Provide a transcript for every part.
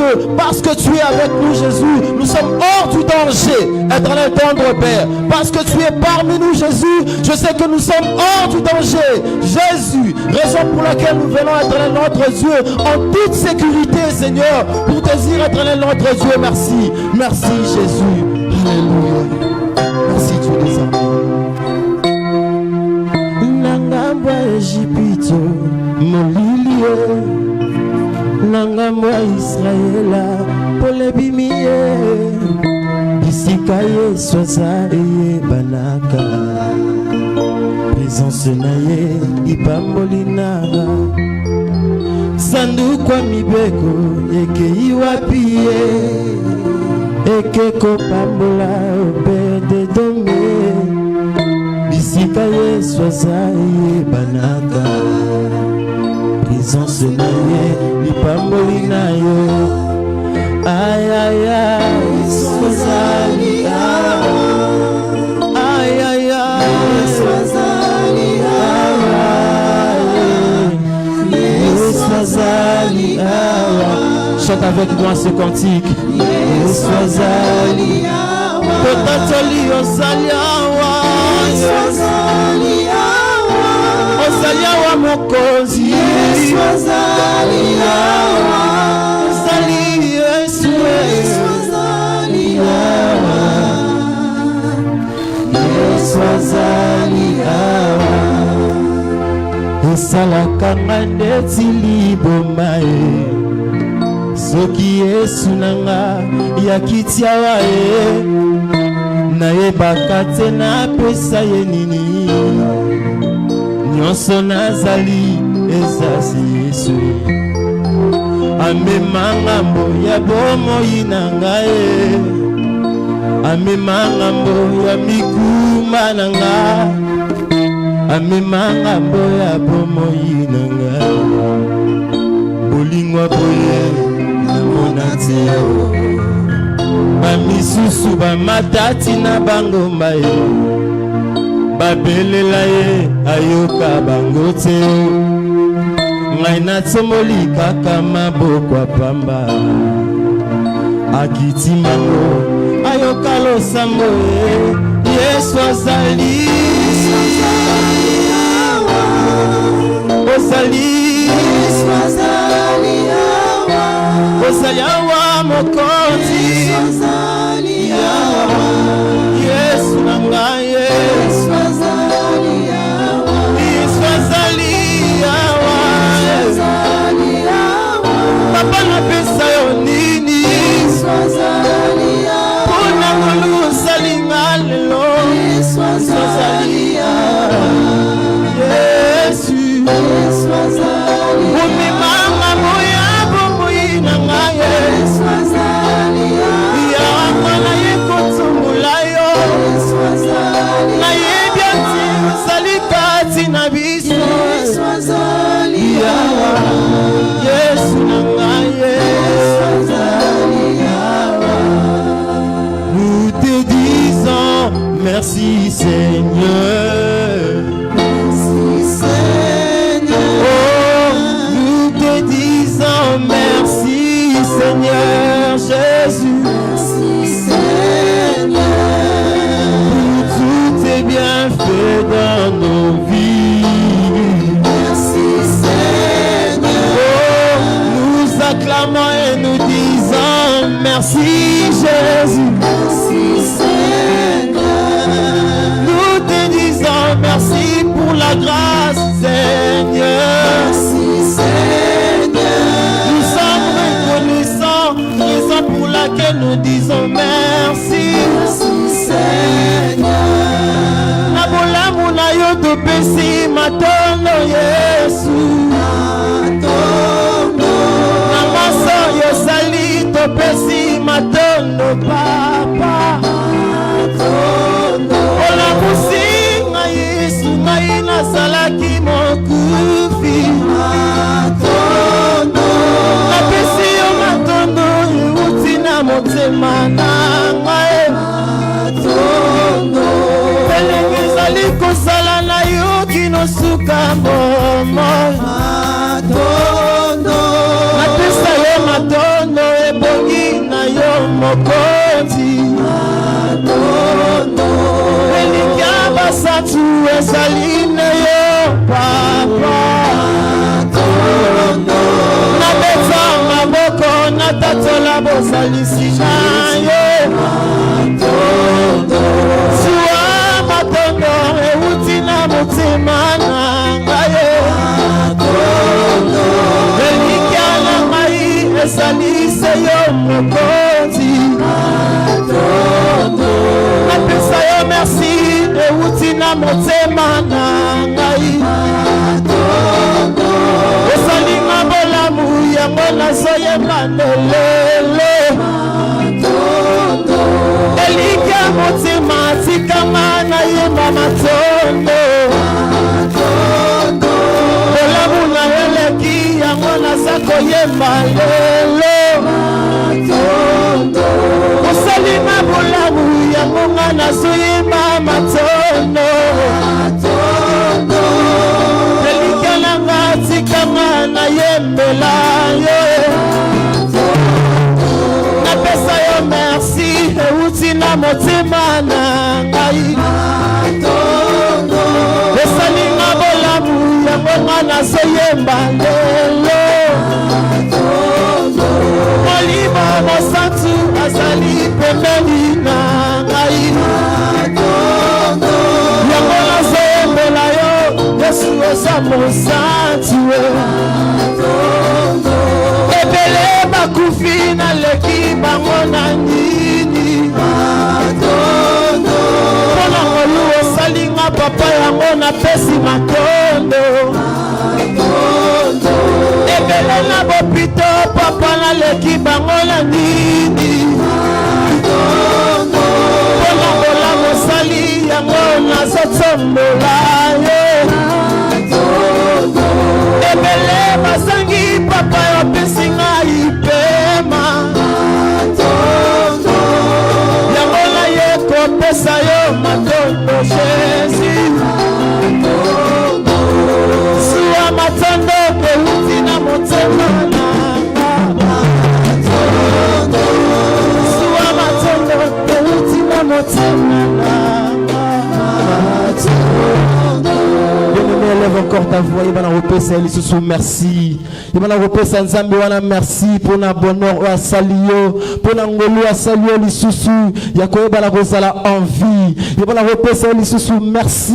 Dieu, parce que tu es avec nous, Jésus, nous sommes hors du danger. Éternel, tendre Père, parce que tu es parmi nous, Jésus, je sais que nous sommes hors du danger. Jésus, raison pour laquelle nous venons, éternel notre Dieu, en toute sécurité, Seigneur, pour te dire, éternel notre Dieu, merci. Merci, Jésus. Alléluia. Merci, Dieu des armées. Nangamba Ejipito, Molilio, Nangamba Israela, Polebimie, Bisikaye, Swazaye, Banaka, Présence Naye, Ipambolina, Sandukwa Mibeko, Eke Iwapie, Eke Kopambola, Obede Dome, Bisikaye, Swazaye, Banaka, Présence Naye, Ipambolina yo. Aïe aïe aïe, Swazali awa. Aïe aïe aïe, Swazali awa. Swazali awa. Chante avec moi ce cantique. Swazali awa. Potatoli osali awa. Swazali awa. Osali awa mokozi. Swazali awa. Swazali awa esalaka ndeti libomae soki Yesu nanga ya kiti awa nayebaka te napesa ye nini nyonso nazali ezasi Yesu amema ngambo ya bomoi na ngai amema ngambo ya mikuma na ngai amema ngambo ya bomoi na ngai bolingwa boye namona te bamisusu bamatati na bango mbaye babelela ye ayoka bango te ngai natsomoli kaka maboko apamba akiti mango ayoka losambo Yesu azali awa ozali Yesu azali awa ozali awa mokonzi Yesu azali awa Yesu nanga Yesu azali awa Yesu azali awa Yesu azali awa papa na pesa yo nini Yesu azali awa merci Seigneur, merci Seigneur. Oh, nous te disons merci Seigneur Jésus, merci Seigneur. Pour tout tes bienfaits dans nos vies, merci Seigneur. Oh, nous acclamons et nous disons merci Jésus, merci Seigneur. Merci pour la grâce, Seigneur. Merci, Seigneur. Nous sommes reconnaissants, raison pour laquelle nous disons merci. Merci, Seigneur. Nabola muna yo to pesi matono Yesu. Matono. Namaso yo sali to pesi matono Papa. Matono. Ola musi. Maina salaki mokufi matondo napesi yo matondo euti na motema na ngai matondo pelenge zali kosala na yo kinosuka momo matondo napesa yo matondo Tatola bozalisi na yo Siwa matondo euti na motema na ngaye Elikia na mai esalise yo mokonzi Napesa yo merci euti na motema na ngai Esalinga bolamu yango nazoyeba lelele Elikia motima tikama na yemba matondo Bolamu na eleki yango nazako yemba lelo Osalinga bolamu yango nga nazoyeba matondo Elikia nanga tikama na yembela yo Napesa yo merci euti na motema na ngai Esalinga bolamu yango nga nazoyemba lelo Molimo mosantu azali pembeni na ngai Yango nazoyembela yo Yesu oza mosantu Ebele bakufi na leki bango na nini Pona ngolu osalinga papa yango na pesi makondo Ebele na bopito papa na leki bango na nini Pona ngola mosali yango nazotombola yo Ebele basangi papa yo pesi ngai pema Yango na ye kopesa yo matondo Jésus Siwa matondo euti na motema na Siwa matondo euti na motema na Élève encore ta voix, il va repérer ça, il se sous merci. Il va repérer ça, Nzambe wana merci pour na bonheur à salio, pour na ngolu à salio li susu, yakoye bala kozala envie. Il va repérer ça, il se sous merci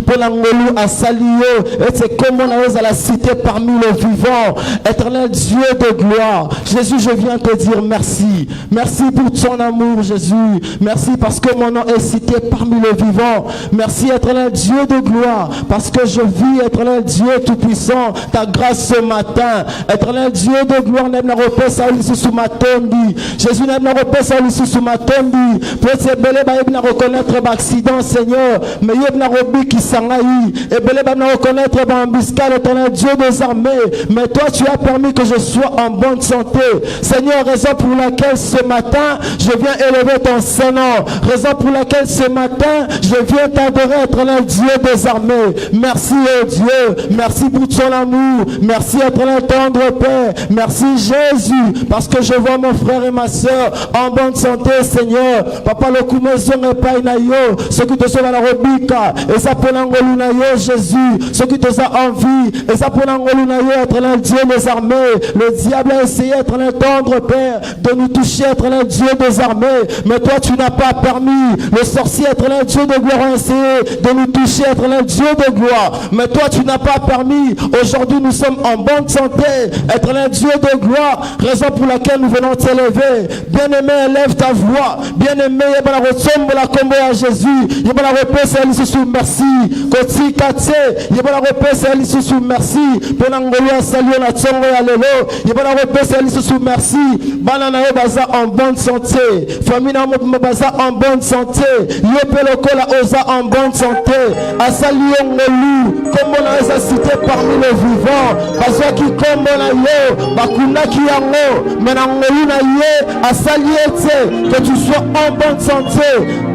pour na ngolu à salio. Et c'est comme on a la cité parmi les vivants. Éternel Dieu de gloire, Jésus, je viens te dire merci. Merci pour ton amour, Jésus. Merci parce que mon nom est cité parmi les vivants. Merci, Éternel Dieu de gloire, parce que je vis, Éternel Dieu tout-puissant, ta grâce ce matin. Éternel Dieu de gloire, n'aime la repose à l'issue sous ma tondi. Jésus n'aime la repose à l'issue sous ma tondi. Pour ces belé, il va reconnaître l'accident, Seigneur. Mais il va reconnaître qui s'engaille. Et belé, il va reconnaître l'embuscade, Éternel Dieu des armées. Mais toi, tu as permis que je sois en bonne santé. Seigneur, raison pour laquelle ce matin, je viens élever ton Saint-Nom. Raison pour laquelle ce matin, je viens t'adorer, Éternel Dieu des armées. Merci, oh Dieu. Merci pour ton amour. Merci, Éternel tendre Père. Merci, Jésus. Parce que je vois mon frère et ma soeur en bonne santé, Seigneur. Papa, le coup me zonge pas inayo. Ce qui te sauve à la robika. Et ça pour l'angoluna yo, Jésus. Ce qui te a envie. Et ça pour l'angoluna yo, Éternel Dieu des armées. Le diable a essayé, Éternel tendre Père, de nous toucher, Éternel Dieu des armées. Mais toi, tu n'as pas permis. Le sorcier, Éternel Dieu de gloire, a essayé de nous toucher, Éternel Dieu de gloire. Mais toi, tu n'as pas permis. Aujourd'hui, nous sommes en bonne santé. Éternel Dieu de gloire, raison pour laquelle nous venons t'élever. Bien-aimé, élève ta voix. Bien-aimé, yebala ressemble la combo à Jésus. Yebala repose elle sous merci. Koti kate, yebala repose elle sous merci. Ponangolo a salué la tsongo ya lelo. Yebala repose elle sous merci. Banana baza en bonne santé. Famina mo baza en bonne santé. Yopelo kola oza en bonne santé. Asaliyo ngolu, comme on a cité parmi les vivants. Baza qui comme on a yo, bakuna ki yango, menangolu na ye, asaliete, que tu sois en bonne santé.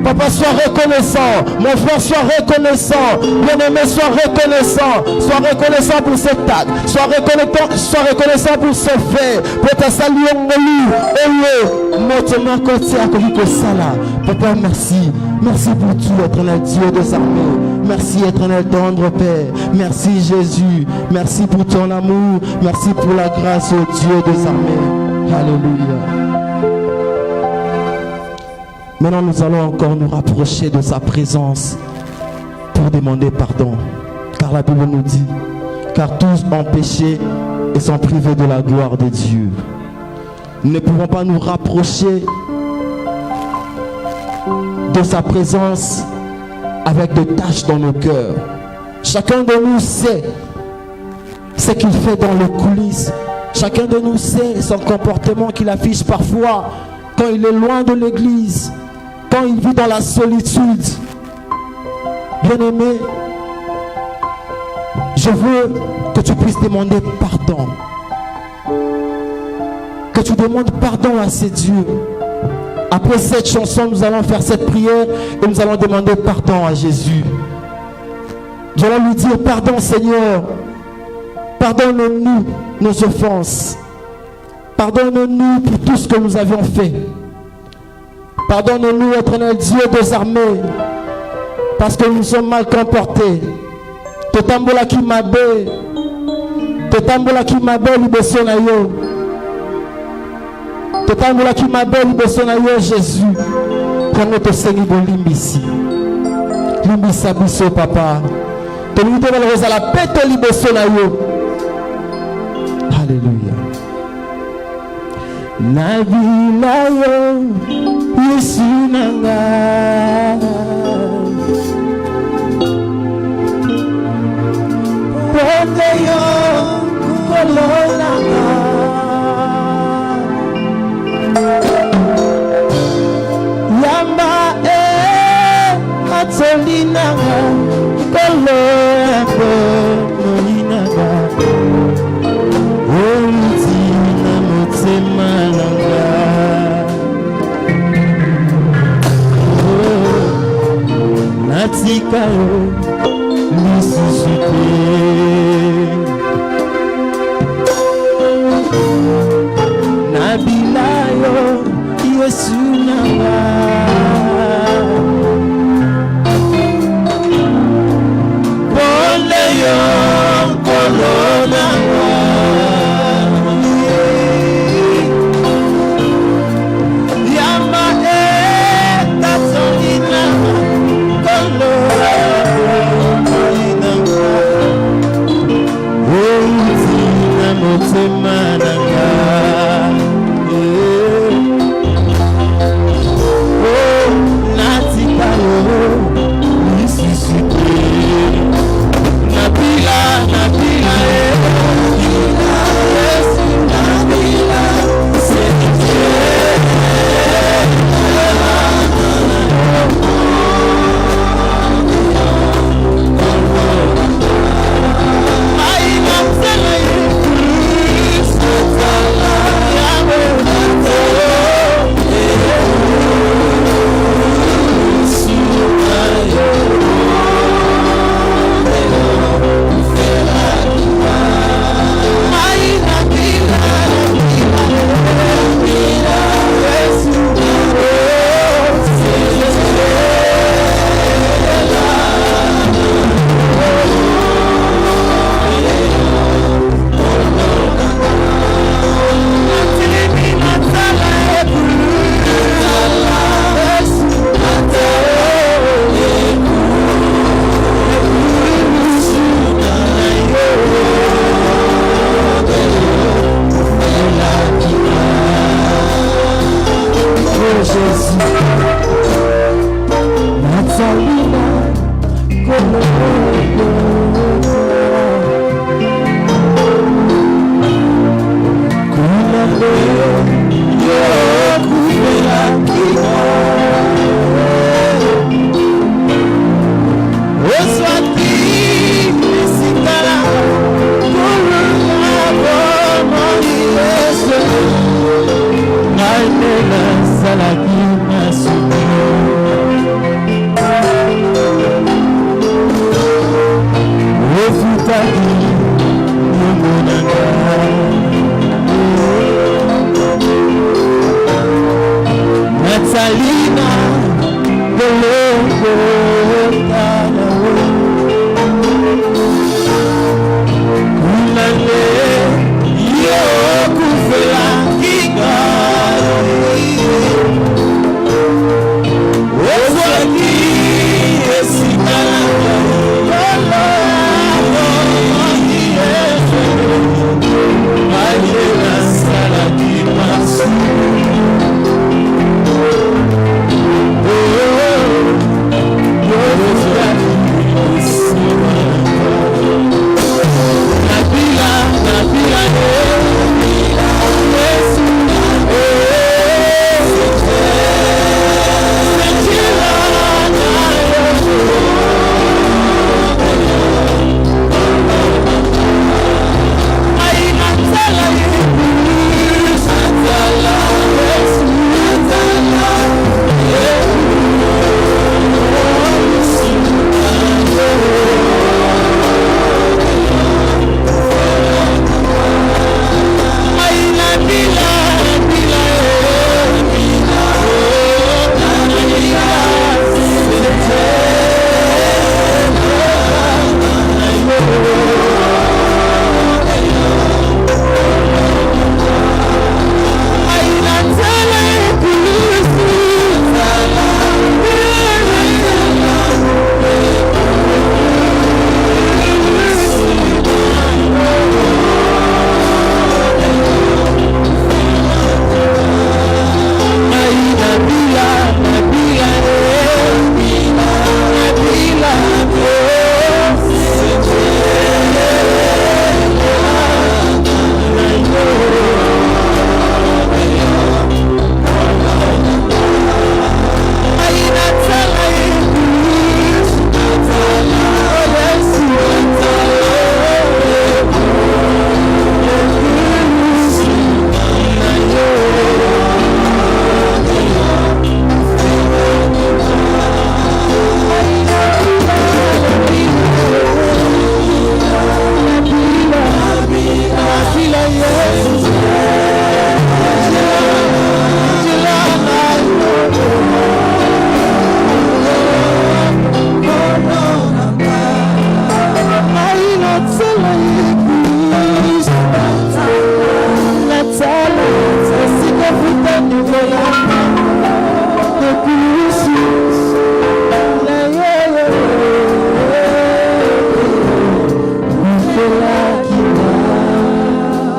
Papa, sois reconnaissant. Mon frère, sois reconnaissant. Bien-aimé, sois reconnaissant. Sois reconnaissant pour cet acte. Sois reconnaissant pour ce fait. Pour ta salut, Papa, merci. Merci pour tout, éternel Dieu des armées. Merci, éternel tendre Père. Merci, Jésus. Merci pour ton amour. Merci pour la grâce au Dieu des armées. Alléluia. Maintenant, nous allons encore nous rapprocher de sa présence pour demander pardon. Car la Bible nous dit, car tous ont péché et sont privés de la gloire de Dieu. Nous ne pouvons pas nous rapprocher de sa présence avec des taches dans nos cœurs. Chacun de nous sait ce qu'il fait dans les coulisses. Chacun de nous sait son comportement qu'il affiche parfois quand il est loin de l'église, quand il vit dans la solitude. Bien-aimé, je veux que tu puisses demander pardon. Que tu demandes pardon à ces dieux. Après cette chanson, nous allons faire cette prière et nous allons demander pardon à Jésus. Nous allons lui dire, pardon Seigneur, pardonne-nous nos offenses. Pardonne-nous pour tout ce que nous avions fait. Pardonne-nous, éternel Dieu des armées, parce que nous sommes mal comportés. Totambola qui m'abe, libeso na yo. Totambola qui m'abe, libeso na yo, Jésus. Prends notre Seigneur de limbisi. Limbisa biso papa. Te limite valeureuse à la pète libeso na yo. Alléluia. Na vila yo, Yesu nanga. Pone yo, kolonanga. Yamba atsolinanga, kolonanga, molinanga. Oitina motsemananga. Natika yo, lisusupe. Nabilayo, Yesu nanga. Pole yo, kolonanga. Yama tatsolina, kolonanga. Oitina motsemananga. King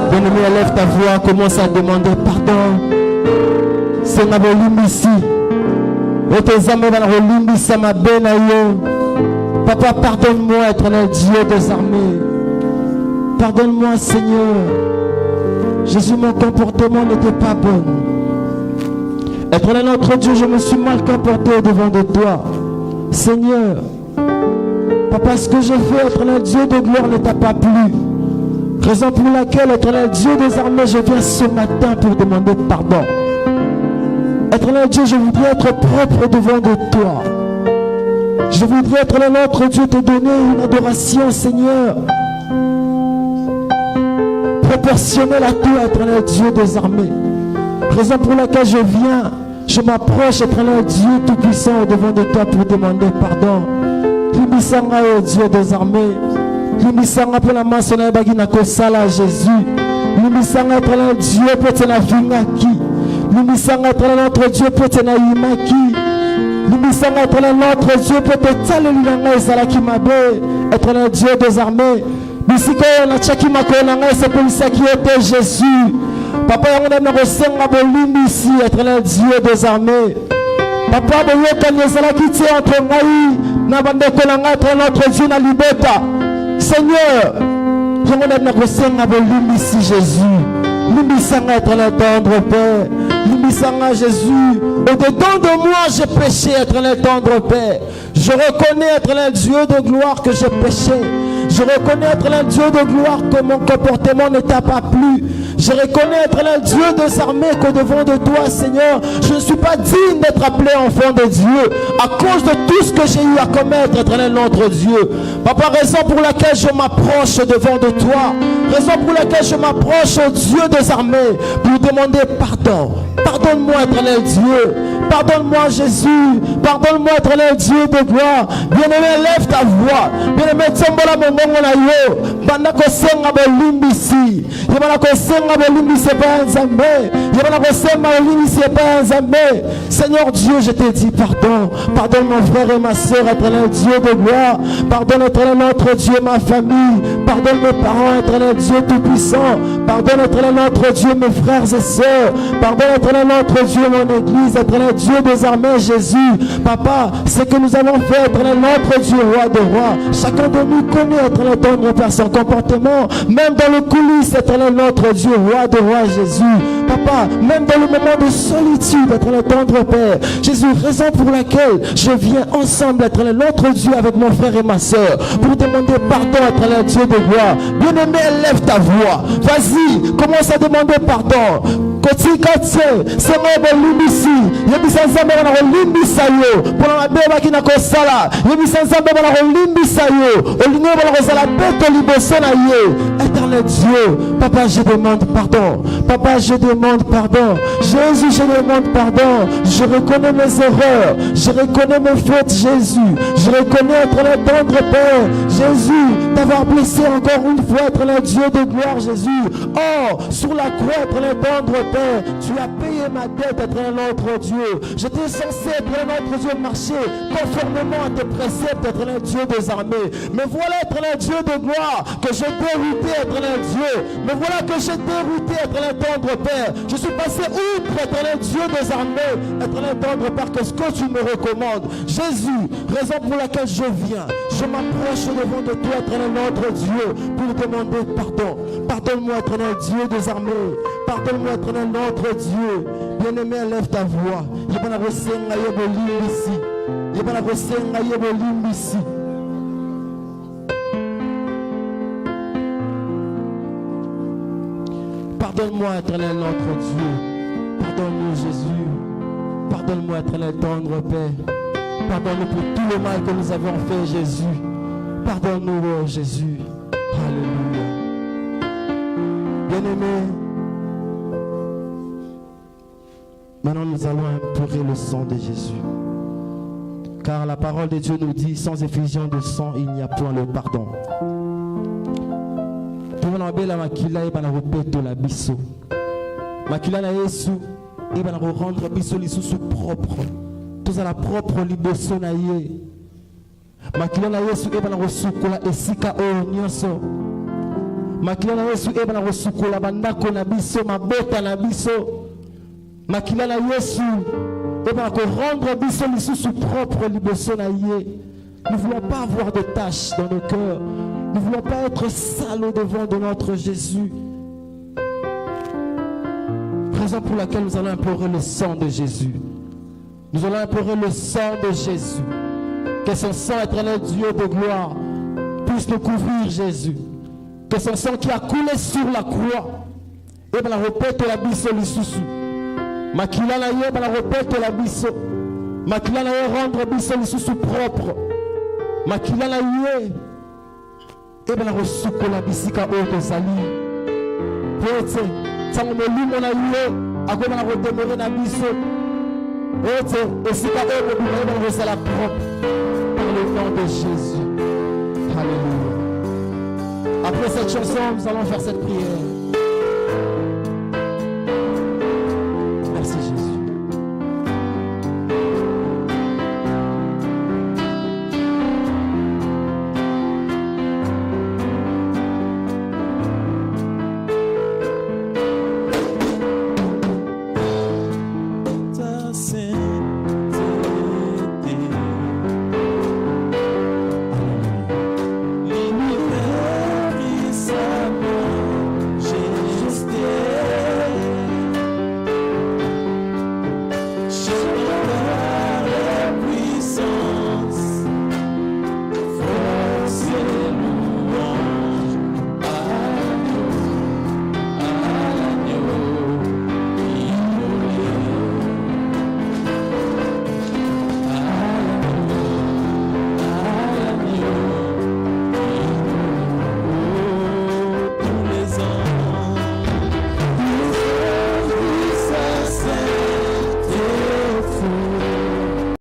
Bien-aimé, élève ta voix, commence à demander pardon. C'est ma volume ici. Et tes amis vont relimber ça ma belle aïe. Papa, pardonne-moi, éternel Dieu des armées. Pardonne-moi, Seigneur. Jésus, mon comportement n'était pas bon. Éternel notre Dieu, je me suis mal comporté devant de toi. Seigneur, Papa, ce que j'ai fait, éternel Dieu de gloire, ne t'a pas plu. Raison pour laquelle, éternel Dieu des armées, je viens ce matin pour demander pardon. Éternel Dieu, je voudrais être propre devant de toi. Je voudrais, éternel notre Dieu, te donner une adoration, Seigneur, proportionnelle à toi, éternel Dieu des armées. Raison pour laquelle je viens, je m'approche, éternel Dieu tout-puissant, devant de toi pour demander pardon. Limisanga, oh Dieu des armées. Limisanga pour la mansonne bagina kosala Jésus. Limisanga éternel Dieu pour te la vingaki. Limisanga éternel notre Dieu pour te la yimaki. Limisanga éternel notre Dieu pour te talelanga ezala ki mabe. Éternel Dieu des armées. Bisiko na chaki makonanga c'est pour ça qui était Jésus. Papa yango na kosenga bolimi ici éternel Dieu des armées. Papa boyoka ezala ki tie entre ngai na bandeko na ngai éternel notre Dieu na libeta. Seigneur, je me demande kosenga bolimi ici Jésus. Limisanga éternel tendre Père. Limisanga Jésus. Au-dedans de moi j'ai péché éternel tendre Père. Je reconnais éternel Dieu de gloire que j'ai péché. Je reconnais, éternel Dieu de gloire, que mon comportement ne t'a pas plu. Je reconnais, éternel Dieu des armées, que devant de toi, Seigneur, je ne suis pas digne d'être appelé enfant de Dieu à cause de tout ce que j'ai eu à commettre, éternel notre Dieu. Papa, raison pour laquelle je m'approche devant de toi, raison pour laquelle je m'approche au Dieu des armées pour demander pardon. Pardonne-moi, éternel Dieu. Pardonne-moi, Jésus. Pardonne-moi, éternel Dieu de gloire. Bien-aimé, lève ta voix. Bien-aimé, tsombola mongongo na yo. Bandako senga bolimbisi. Yebana senga bolimbisi pa nzambe. Yebana senga bolimbisi pa nzambe. Seigneur Dieu, je te dis pardon. Pardonne mon frère et ma soeur, éternel Dieu de gloire. Pardonne, éternel notre Dieu, ma famille. Pardonne mes parents, éternel Dieu tout-puissant. Pardonne, éternel notre Dieu, mes frères et sœurs. Pardonne, éternel notre Dieu, mon église, éternel Dieu des armées, Jésus. Papa, ce que nous avons fait, éternel notre Dieu, roi de rois. Chacun de nous connaît, éternel tendre par son comportement. Même dans le coulisses, éternel notre Dieu, roi de rois, Jésus. Papa, même dans le moment de solitude, éternel tendre Père. Jésus, raison pour laquelle je viens ensemble, éternel notre Dieu, avec mon frère et ma soeur, pour demander pardon, éternel Dieu de gloire. Bien-aimé, lève ta voix. Vas-y, commence à demander pardon. C'est moi bolimbisi. Yebisa nzambe bana kolimbisa yo. Pona mabeba kina kosala. Yebisa nzambe bana kolimbisa yo. Olingo bana kosala beto liboso na ye. Éternel Dieu, Papa, je demande pardon. Papa, je demande pardon. Jésus, je demande pardon. Je reconnais mes erreurs. Je reconnais mes fautes, Jésus. Je reconnais, éternel tendre Père, Jésus, d'avoir blessé encore une fois, éternel Dieu de gloire, Jésus. Oh, sur la croix, éternel tendre Père, tu as payé ma dette, éternel notre Dieu. J'étais censé, éternel notre Dieu, marcher conformément à tes préceptes, éternel Dieu des armées. Mais voilà, éternel Dieu de gloire, que j'ai dérouté, éternel Dieu. Mais voilà que j'ai dérouté, éternel tendre Père. Je suis passé outre, éternel Dieu des armées, éternel tendre Père, qu'est-ce que tu me recommandes? Jésus, raison pour laquelle je viens, je m'approche devant de toi, éternel notre Dieu, pour demander pardon. Pardonne-moi, éternel Dieu des armées. Pardonne-moi, éternel notre Dieu. Bien-aimé, lève ta voix. Yebana kosenga yebolimbisi. Yebana kosenga yebolimbisi. Pardonne-moi, éternel notre Dieu. Pardonne-nous, Jésus. Pardonne-moi, éternel tendre Père. Pardonne-nous pour tout le mal que nous avons fait, Jésus. Pardonne-nous, oh Jésus. Alléluia. Bien-aimé, maintenant nous allons implorer le sang de Jésus. Car la parole de Dieu nous dit, sans effusion de sang, il n'y a point le pardon. Makila na Yesu et va rendre biso lisusu propre. Tous à la propre liboso na ye. Makila na Yesu e va rosukula esika o nyonso. Makila na Yesu e va rosukula bandako na biso, mabota na biso. Makila na Yesu et va rendre biso lisusu propre liboso na ye. Nous ne voulons pas avoir de taches dans nos cœurs. Nous ne voulons pas être sales au devant de notre Jésus. Raison pour laquelle nous allons implorer le sang de Jésus. Nous allons implorer le sang de Jésus. Que son sang, éternel Dieu de gloire, puisse nous couvrir, Jésus. Que son sang qui a coulé sur la croix, et bien la répète la biso lisusu. Makila na ye, la répète la biso. Makila na ye rendre biso lisusu propre. Makila na ye, et bien la resuko la bisika o tozali. Pote, tango molimo na ye, akoma na redemeurer na biso. Pote, esika o mobile, et bien la resala propre. Par le nom de Jésus. Alléluia. Après cette chanson, nous allons faire cette prière. Merci Jésus.